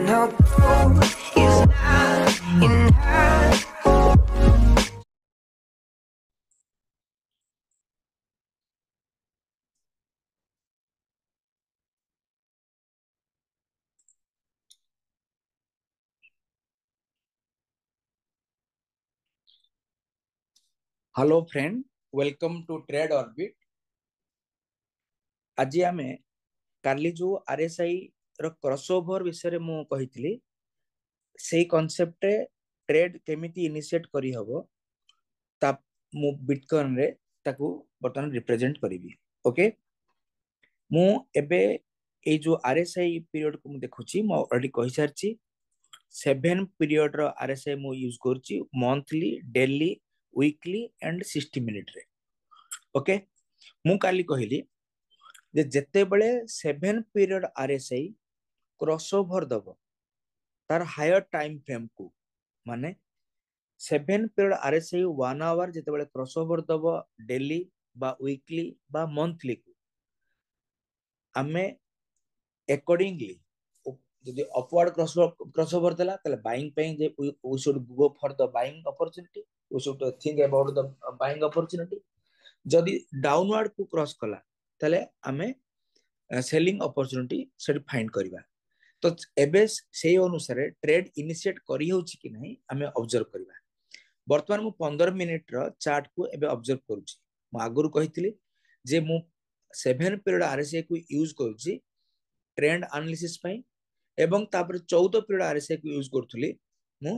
No gold is not enough. Hello friend, welcome to Trade Orbit. आज आम काली जो RSI रो crossover विषय मु कहितली से कॉन्सेप्ट ट्रेड केमिति इनिशिएट करी हबो ता मु बिटकॉइन रे ताकू बर्तमान रिप्रेजेंट करिवि। ओके, मु एबे ए जो आरएसआई पीरियड को मु देखुची मु ऑलरेडी कहि सारची 7 पीरियड रो आरएसआई मु यूज करची monthly, daily, weekly and 60 minute रे। ओके, मु काली कहली जे जेते बेले 7 पीरियड आरएसआई क्रॉसओवर दबो तार हायर टाइम फ्रेम को माने 7 पीरियड आरएसआई 1 आवर जेते बेले क्रॉसओवर दबो डेली बा वीकली बा मंथली को आमे अकॉर्डिंगली यदि अपवर्ड क्रॉसओवर देला तले बाइंग पे जे we should go for the buying opportunity, we should think about the buying opportunity. जदि डाउनवर्ड को क्रॉस कला तले आमे सेलिंग अपॉर्चुनिटी सेट फाइंड करबा। तो एबे से अनुसार ट्रेड इनिशिएट करी होची कि नहीं आमे ऑब्जर्व करबा। वर्तमान मु 15 मिनिट रो चार्ट को एबे ऑब्जर्व करूची। मु आगुरु कहितली जे मु 7 पीरियड आरएसआई को यूज करूची ट्रेंड एनालिसिस पई एवं तापर 14 पीरियड आरएसआई को यूज करथुली मु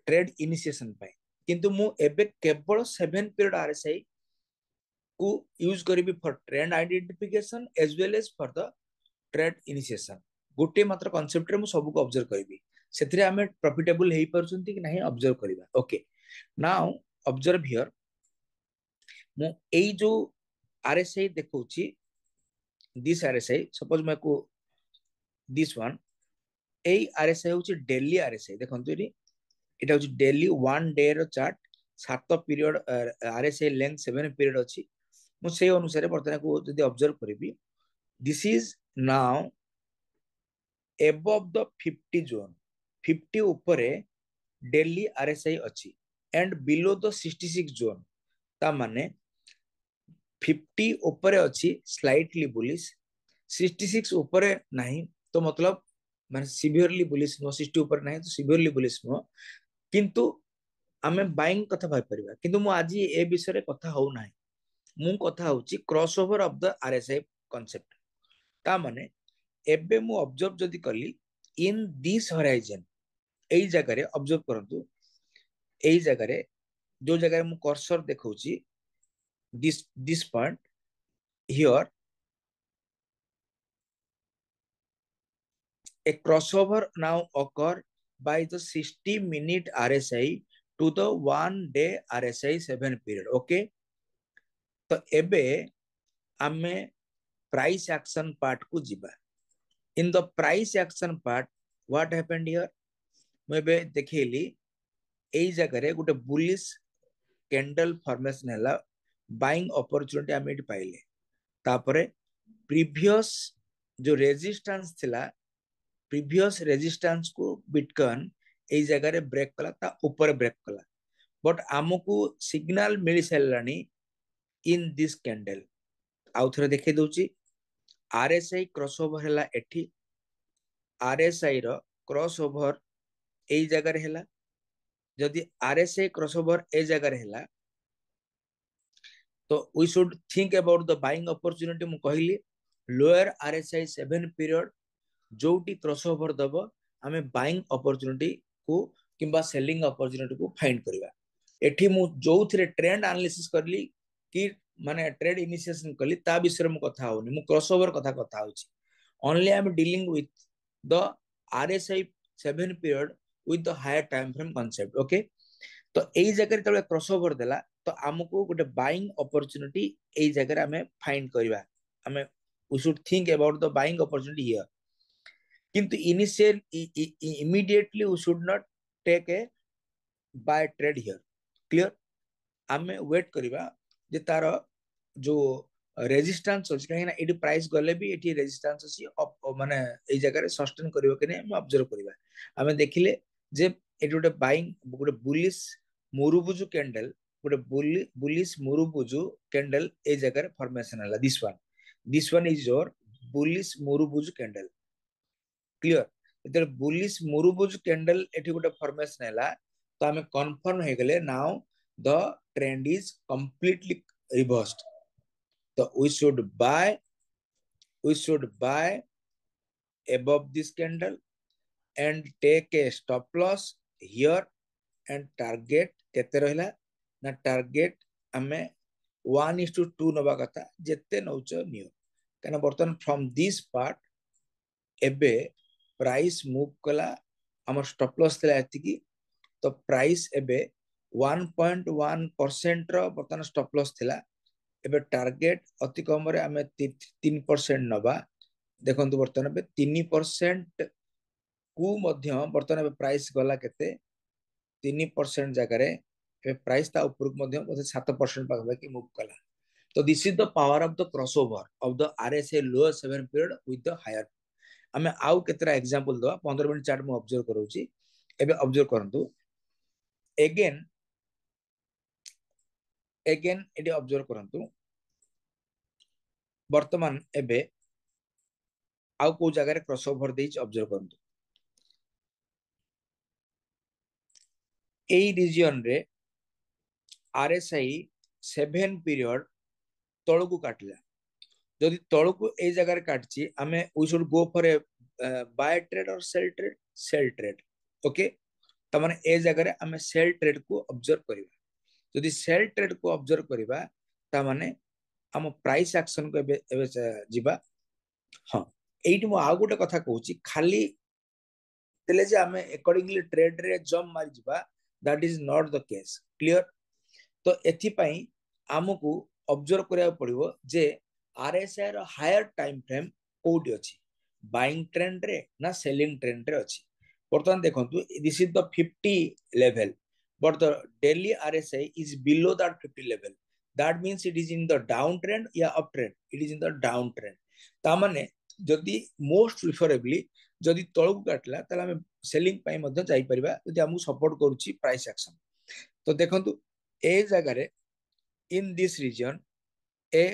ट्रेड इनिशिएशन पई। किंतु मु एबे केवल 7 पीरियड आरएसआई को यूज करिवि for trend identification as well as for the trade initiation. गोटे मात्र कॉन्सेप्ट रे मु सब को ऑब्जर्व करिवि, सेथरे हमें प्रॉफिटेबल हेई परछंती कि नहीं ऑब्जर्व करिवा। ओके, नाउ ऑब्जर्व हियर मु एई जो आरएसआई देखौची दिस आरएसआई सपोज मैं को दिस वन एई आरएसआई होची डेली आरएसआई। देखंतु एटा होची डेली 1 डे रो chart 7 period RSI length 7 period अछि। मु से अनुसार बर्तमान को जदी ऑब्जर्व करिवि this is now above the 50 zone 50 ऊपरे डेली आरएसआई अछि एंड बिलो द 66 जोन ता माने 50 ऊपरे अछि स्लाइटली बुलिश 66 ऊपरे नहीं तो मतलब माने सिवियरली बुलिश नो 60 ऊपर नहीं तो सिवियरली बुलिश नो। किंतु आमे बाइंग कथा भाई परिबा किंतु मु आज ए विषय रे कथा हो नाही, मु कथा होची crossover of the RSI concept. ता माने एबे मु ऑब्जर्व जदी कली इन दिस होराइजन एई जगह रे ऑब्जर्व करंतु एई जगह रे जो जगह रे मु कर्सर देखौची this point here a crossover now occur by the 60 minute RSI to the 1 day RSI 7 period। Okay, तो एबे आमे प्राइस एक्शन पार्ट को जिबा। In the price action part what happened here मैं बे देखेली एई जगह रे गुटे बुलिश कैंडल फॉर्मेशन हैला बाइंग अपॉर्चुनिटी आमे इट पाइले। तापरे प्रीवियस जो रेजिस्टेंस थिला प्रीवियस रेजिस्टेंस को बिटकॉइन एई जगह रे ब्रेक कला ता ऊपर ब्रेक कला बट आमको सिग्नल मिल सलानी इन दिस कैंडल। आउ थरे देखे दोची आरएसआई क्रॉसओवर हैला एठी आरएसआई रो क्रॉसओवर एई जगह रे हैला। जदि आरएसआई क्रॉसओवर ए जगह रे हैला तो we should think about the buying opportunity. मु कहली लोअर आरएसआई 7 पीरियड जोटी क्रॉसओवर दबो आमे बाइंग अपॉर्चुनिटी को किंबा सेलिंग अपॉर्चुनिटी को फाइंड करबा। एठी मु जो थरे ट्रेंड एनालिसिस करली कि माने ट्रेड इनिशिएशन करली ता विषय मु कथा होनी, मु क्रॉसओवर कथा होची। Only I am dealing with the RSI 7 period with the higher time frame concept. Okay, तो एई जगह तबे क्रॉसओवर देला तो हमको गोटे बाइंग अपॉर्चुनिटी एई जगह हमें फाइंड करबा। हमें we should think about the buying opportunity here. किंतु initial immediately we should not take a buy trade here. Clear, आमे वेट करबा जे तार जो रेजिस्टेंस अछि काहे ना एटी प्राइस गले भी एटी रेजिस्टेंस अछि माने एई जगह रे सस्टेन करियो कि नै हम ऑब्जर्व करबा हमें देखिले जे एटी गोटे बाइंग गोटे बुलिश मुरुबुजु कैंडल गोटे बुलिश मुरुबुजु कैंडल ए जगह रे फॉर्मेशन हला this one is your bullish marubozu candle clear इधर बुलिश मुरुबुजु कैंडल एटी गोटे फॉर्मेशन हला तो हमें कंफर्म हे गेले now the trend is completely reversed so we should buy above this candle and take a stop loss here and target केते रहला ना टार्गेट हमें 1:2 नबा कथा जेते नौच नियो कना बर्तन फ्रॉम दिस पार्ट एबे प्राइस मूव कला हमर स्टॉप लॉस थला एतिकी तो प्राइस एबे 1.1% रो बर्तन स्टॉप लॉस थला एबे टार्गेट अति कम रे हमें 3% नबा देखंतु बर्तन एबे 3% कु मध्य बर्तन एबे प्राइस गला केते 3% जगह रे एबे प्राइस ता ऊपर मध्य 7% पाखबा कि मूव कला तो this is the power of the crossover of the RSA lower 7 period with the higher हमें आउ केतरा एग्जांपल दवा 15 मिनिट चार्ट मु ऑब्जर्व करूची एबे ऑब्जर्व करंतु अगेन एटी ऑब्जर्व करंतु वर्तमान एबे आउ को जगह रे क्रॉसओवर देइच ऑब्जर्व करंतु एई रीजन रे आरएसआई 7 पीरियड तळकु काटला जदि तळकु ए जगह रे काटची हमें we should go for a buy trade और सेल ट्रेड ओके त माने ए जगह रे हमें सेल ट्रेड को ऑब्जर्व करिबा जदि सेल ट्रेड को ऑब्जर्व करिबा त माने हम प्राइस एक्शन को एबे एबे जिबा हां एइट मु आ गोटे कथा कहूची खाली तेले जे हमें अकॉर्डिंगली ट्रेड रे जंप मारि जिबा that is not the case clear तो एथि पई हमकु ऑब्जर्व करिया पड़िबो जे आरएसआई रो हायर टाइम फ्रेम कोठी अछि बाइंग ट्रेंड रे ना सेलिंग ट्रेंड रे अछि वर्तमान देखंतु this is the 50 level but the daily RSI is below that 50 level that means it is in the down trend या up trend it is in the down trend ता माने जदि मोस्ट प्रिफरेबली जदि तळकु काटला तला हम सेलिंग पई मध्ये जाई परिबा जदि हमु सपोर्ट करूची प्राइस एक्शन तो देखंतु ए जगह रे in this region a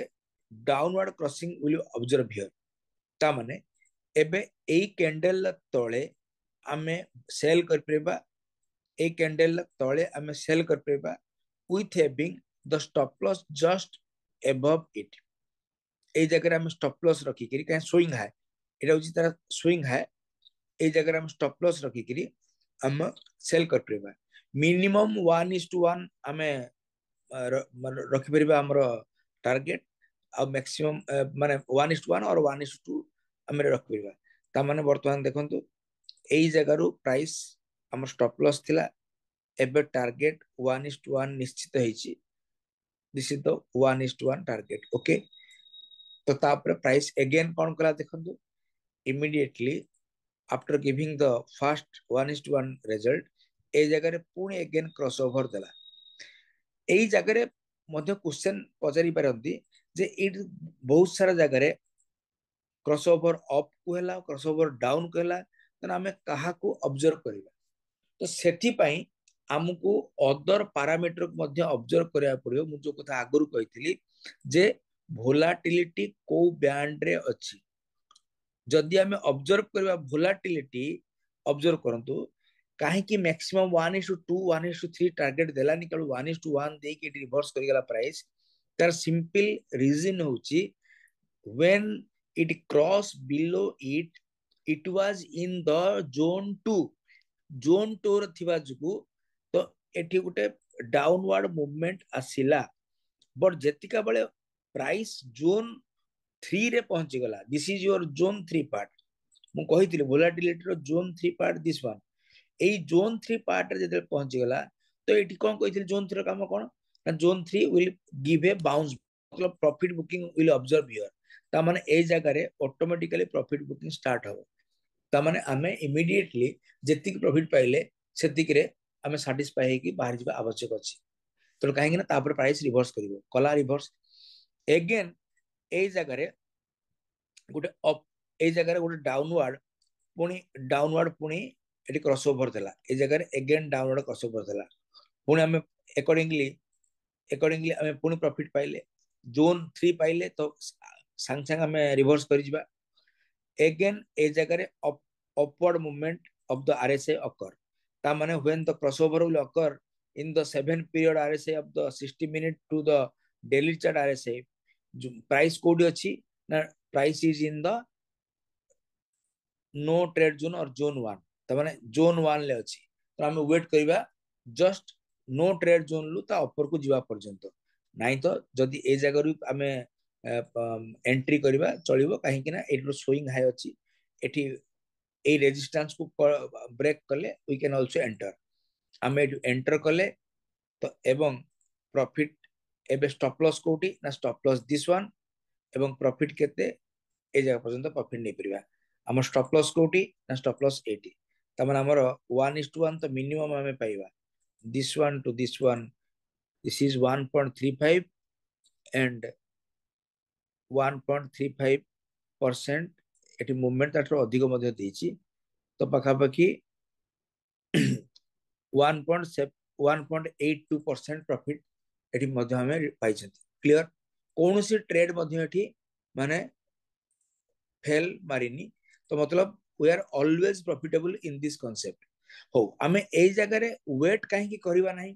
downward crossing will observe here ता माने एबे एई कैंडल तळे हमें सेल कर परबा ए कैंडल तळे हमें सेल कर परबा with having the stop loss just above it ए जगह हम स्टॉप लॉस रखी करी कहीं स्विंग है एटा होची तार स्विंग है ए जगह हम स्टॉप लॉस रखी करी हम सेल कर परबा मिनिमम 1:1 हमें रखी परबा हमरो टारगेट आ मैक्सिमम माने 1:1 और 1:2 हमें रखी परबा ता माने वर्तमान देखंतु एई जगह रु प्राइस हमर स्टॉप लॉस थिला एबे टारगेट 1:1 निश्चित हेची this is the 1:1 target okay तो तापर प्राइस अगेन कोन कला देखंतु immediately after giving the first 1:1 result ए जगह रे पुणी अगेन क्रॉसओवर देला एई जगह रे मध्ये क्वेश्चन पचारि परंती जे इट बहुत सारा जगह रे क्रॉसओवर अप को हला क्रॉसओवर डाउन को हला त हमें कहा को ऑब्जर्व करिबा तो सेठी पई हमको अदर पैरामीटर को मध्ये ऑब्जर्व करिया पड़ियो मु जो कथा आगरु कहितली जे वोलाटिलिटी को बैंड रे अछि जदि हमें ऑब्जर्व करबा वोलाटिलिटी ऑब्जर्व करंतु काहे कि मैक्सिमम 1:2 1:3 टारगेट देलानी केवल 1:1 दे के रिवर्स करि गला प्राइस तार सिंपल रीजन होची when it crossed below it was in the zone 2 थिबा जुगु तो एठी गुटे डाउनवर्ड मूवमेंट आसिला बट जेतिका बेले प्राइस जोन 3 रे पहुंची गला this is your zone 3 part मु कहितले वोलाटिलिटी रो जोन 3 पार्ट दिस वन एई जोन 3 पार्ट रे जेते पहुंची गला तो एठी कोन कहितले जोन 3 रो काम कोन ना zone 3 will give a bounce मतलब profit booking will observe here ता माने ए जगह रे ऑटोमेटिकली प्रॉफिट बुकिंग स्टार्ट हो ता माने हमें इमीडिएटली जेतिक प्रॉफिट पाइले सेतिक रे हमें सैटिस्फाई हेकी बाहर जिबा आवश्यक अछि तो काहे कि ना तापर प्राइस रिवर्स करिवो कला रिवर्स अगेन ए जगह गोटे अप ए जगह गोटे डाउनवर्ड पुणी डाउनवर्ड पुणी एटी क्रॉसओवर देला ए जगह अगेन डाउनवर्ड क्रॉसओवर देला पुणी हमें अकॉर्डिंगली हमें पुणी प्रॉफिट पाइले जोन 3 पाइले तो सांग सांग हमें रिवर्स कर जिबा अगेन ए जगह upward movement of the RSI occur ता माने when the crossover will occur in the 7 period RSI of the 60 minute to the daily chart RSI price कोडी अछि ना price is in the no trade zone और zone 1 त माने zone 1 ले अछि तो हमें वेट करबा जस्ट नो ट्रेड जोन लु ता ऊपर को जीवा पर्यंत नाही तो जदी ए जगह रु हमें एंट्री करबा चलिबो काहे कि ना एटरो स्विंग हाई अछि एठी ए रेजिस्टेंस को ब्रेक कले वी कैन आल्सो एंटर हमें एंटर कले तो एवं प्रॉफिट एबे स्टॉप लॉस कोठी ना स्टॉप लॉस दिस वन एवं प्रॉफिट केते ए जगह पर्यंत प्रॉफिट नहीं परिबा हमर स्टॉप लॉस कोठी ना स्टॉप लॉस 80 तमन हमर 1:1 तो मिनिमम हमें पाइबा this one to this one this is 1.35 and 1.35% eighty movement ताठो अधिक मध्ये देछि तो पाखापाखि 1.82% प्रॉफिट एटी मध्ये हमें पाइछंती क्लियर कौन सी ट्रेड मध्ये एटी माने फेल मारिनी तो मतलब we are always profitable in this concept हो हमें ए जगह रे वेट काहे की करबा नाही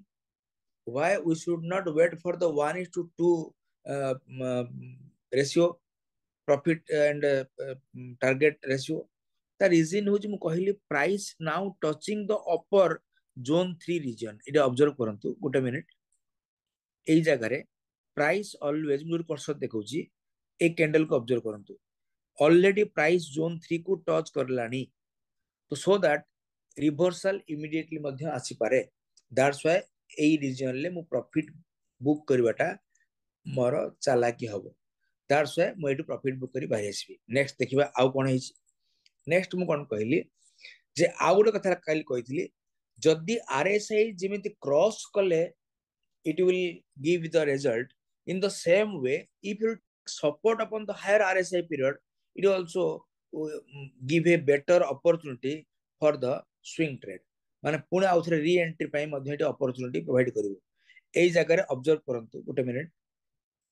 why we should not wait for the 1:2 ratio profit and target ratio the reason हो मु कहली price now touching the upper zone 3 region इटा ऑब्जर्व करंतु गोटे मिनिट एई जगह रे प्राइस ऑलवेज मुर कर्सर देखौची ए कैंडल को ऑब्जर्व करंतु ऑलरेडी प्राइस जोन 3 को टच करलानी तो सो दैट रिवर्सल इमीडिएटली मध्ये आसी पारे दैट्स व्हाई एई रीजन ले मु प्रॉफिट बुक करबाटा मोर चालाकी हबो दैट्स व्हाई मु एटू प्रॉफिट बुक करी बाहिर आसीबी नेक्स्ट देखिबा आउ कोन हेछि नेक्स्ट मु कोन कहली जे आउ गोटे कथा काल कहितली जदी आरएसआई जेमिति क्रॉस कले it will give the result in the same way if you support upon the higher RSI period it also give a better opportunity for the swing trade माने पुणे आउथरे री एंट्री पई मध्ये eighty opportunity provide करिवो एई जगह रे observe करंतु गोटे minute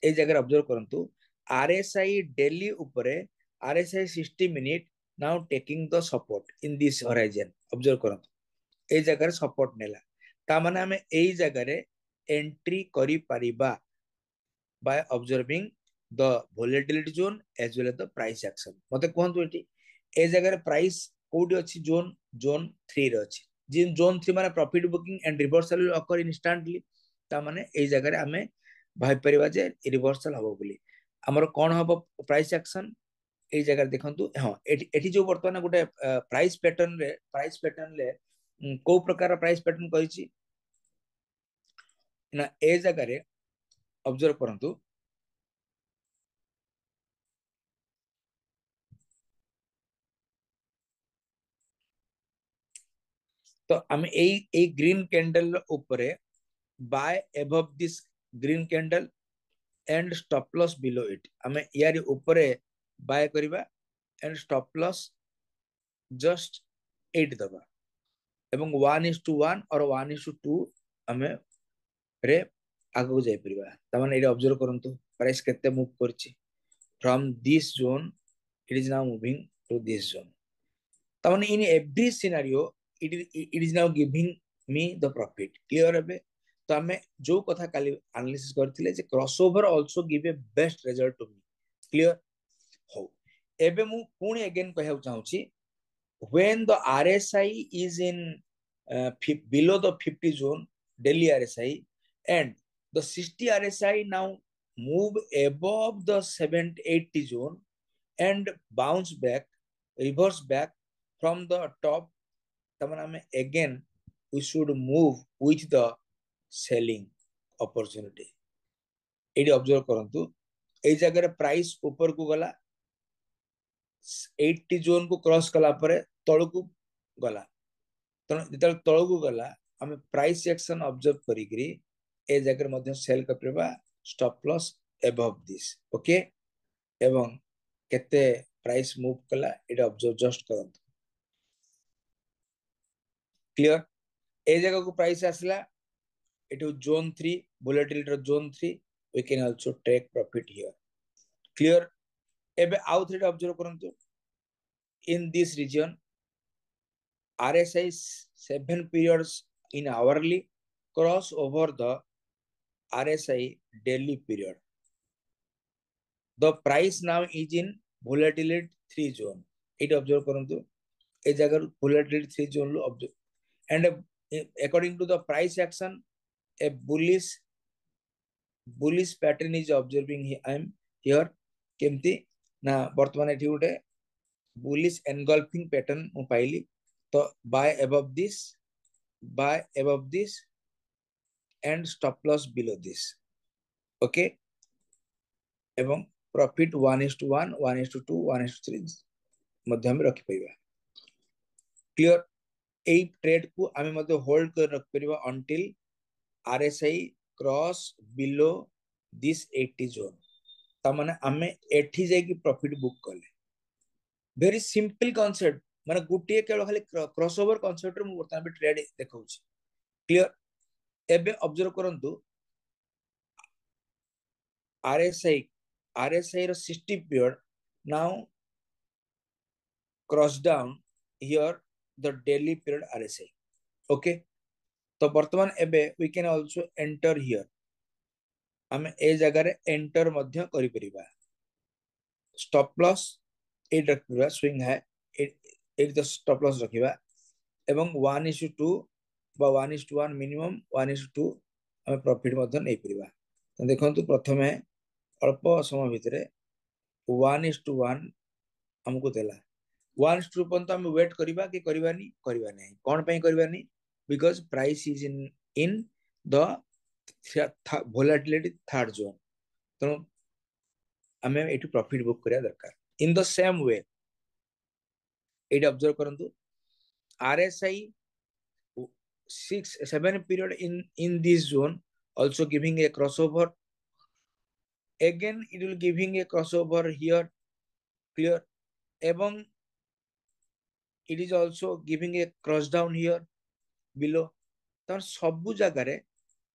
एई जगह रे observe करंतु आरएसआई डेली ऊपरे RSI 60 minute now taking the support in this horizon observe करंतु एई जगह रे सपोर्ट नेला ता माने हमें एई जगह रे एंट्री करी परिबा by observing the volatility zone as well as the price action मते कोहंतु एटी ए जगह रे प्राइस कोडी अछि जोन 3 रे अछि जिन जोन 3 माने profit booking and reversal will occur instantly ता माने ए जगह रे हमें भाई परिबा जे रिवर्सल हबो बोली हमर कोन हबो प्राइस एक्शन ए जगह देखंतु हां एटी जो वर्तमान गोटे प्राइस पैटर्न ले को प्रकार प्राइस पैटर्न कहिछि ना ए जगह रे ऑब्जर्व करंतु तो हम ए ग्रीन कैंडल ऊपर buy above this green candle and stop loss below it हमें यार ऊपर बाय करबा एंड स्टॉप लॉस जस्ट 8 दबा एवं 1:1 और 1:2 हमें रे आगो जाय परबा त माने एटा ऑब्जर्व करंतु प्राइस केते मूव करछि from this zone it is now moving to this zone त माने in every scenario it is now giving me the profit clear है तो हमें जो कथा काली एनालिसिस करथिले जे crossover also give a best result to me clear हो एबे मु पुणी अगेन कहउ चाहूची when the RSI is in below the 50 zone daily RSI and the 60 RSI now move above the 70-80 zone and bounce back reverse back from the top तमन again we should move with the selling opportunity एडी observe करंतु ए जगह price ऊपर को गला 80 zone को cross कला परे तळ को गला तण तळ को गला हमें प्राइस एक्शन ऑब्जर्व करिकरी ए जगह मध्ये सेल करबा stop loss above this okay एवं केते प्राइस मूव कला एटा ऑब्जर्व जस्ट करंतु क्लियर ए जगह को प्राइस आसला it zone 3 volatility zone 3 we can also take profit here clear एबे आउ थ्रेड ऑब्जर्व करंतु in this region RSI 7 periods in hourly cross over the RSI daily period the price now is in volatility 3 zone it observe करंतु ए जगह volatility 3 zone low observe and according to the price action a bullish pattern is observing I am here केमती ना वर्तमान एठी उठे bullish engulfing pattern मु पाइली तो buy above this and stop loss below this okay एवं प्रॉफिट 1:1 1:2 1:3 मध्य में रखि पाइबा क्लियर ए ट्रेड को आमे मध्य होल्ड कर रख परिबा until RSI cross below this 80 zone ता माने आमे एठी जाय की प्रॉफिट बुक करले वेरी सिंपल कांसेप्ट माने गुटिए केवल खाली क्रॉसओवर कांसेप्ट रे मु बर्तमान ट्रेड देखाउछि क्लियर एबे ऑब्जर्व करंतु RSI row 60 period now cross down here the daily period RSI okay तो वर्तमान एबे we can also enter here आमे ए जगह रे एंटर मध्य करि परिबा स्टॉप लॉस ए रखिबा स्विंग है ए तो स्टॉप लॉस रखिबा एवं 1:2 बा 1:1 मिनिमम 1:2 हम प्रॉफिट मध्य नै परिबा तो देखंतु प्रथमे अल्प समय भितरे 1:1 हमको देला 1:2 पर्यंत हम वेट करिबा कि करिबानी करिबा नै कोन पई करिबानी because price is in the volatility third zone तो हमें एटू प्रॉफिट बुक करिया दरकार in the same way at observe करंतु RSI 7 period in this zone also giving a crossover again it will giving a crossover here clear एवं it is also giving a cross down here below तर सबु जगह रे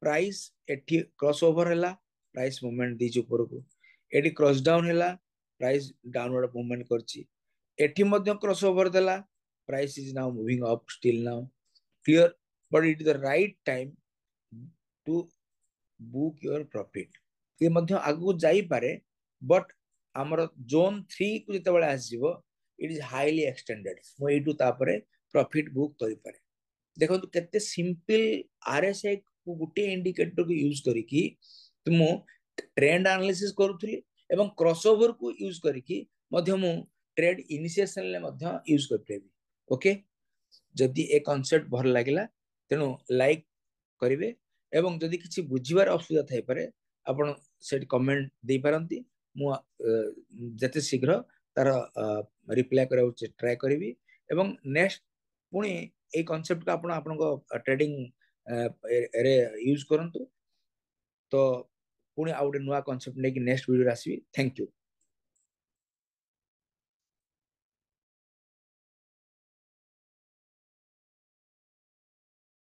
price एठी crossover हैला price movement these ऊपर को एठी क्रॉस डाउन हैला प्राइस डाउनवर्ड मूवमेंट करची एठी मध्य क्रॉसओवर देला price is now moving up still now clear but it is the right time to book your profit ये मध्य आगु जाई पारे बट हमर जोन 3 को जते बेला आसीबो इट इज हाईली एक्सटेंडेड मो एटू तापरे प्रॉफिट बुक करि पारे देखो तो केते सिंपल RSI को गुटे इंडिकेटर को यूज करिकी तुम ट्रेंड एनालिसिस करूथली एवं क्रॉसओवर को यूज करिकी मध्य मु ट्रेड इनिशिएशन ले मध्य यूज कर पेबी ओके जदी ए कांसेप्ट भर लागिला तेनु लाइक करिवे एवं जदी किछि बुझिबार असुविधा थाई पारे आपण सेट कमेंट दे पारंती मु जते शीघ्र तार रिप्लाई करा ट्राई करिवि एवं नेक्स्ट पुणी ए कांसेप्ट का आपण आपनको ट्रेडिंग रे यूज करंतु तो पुणी आउट नुवा कांसेप्ट नै कि नेक्स्ट वीडियो आसीबी थैंक यू।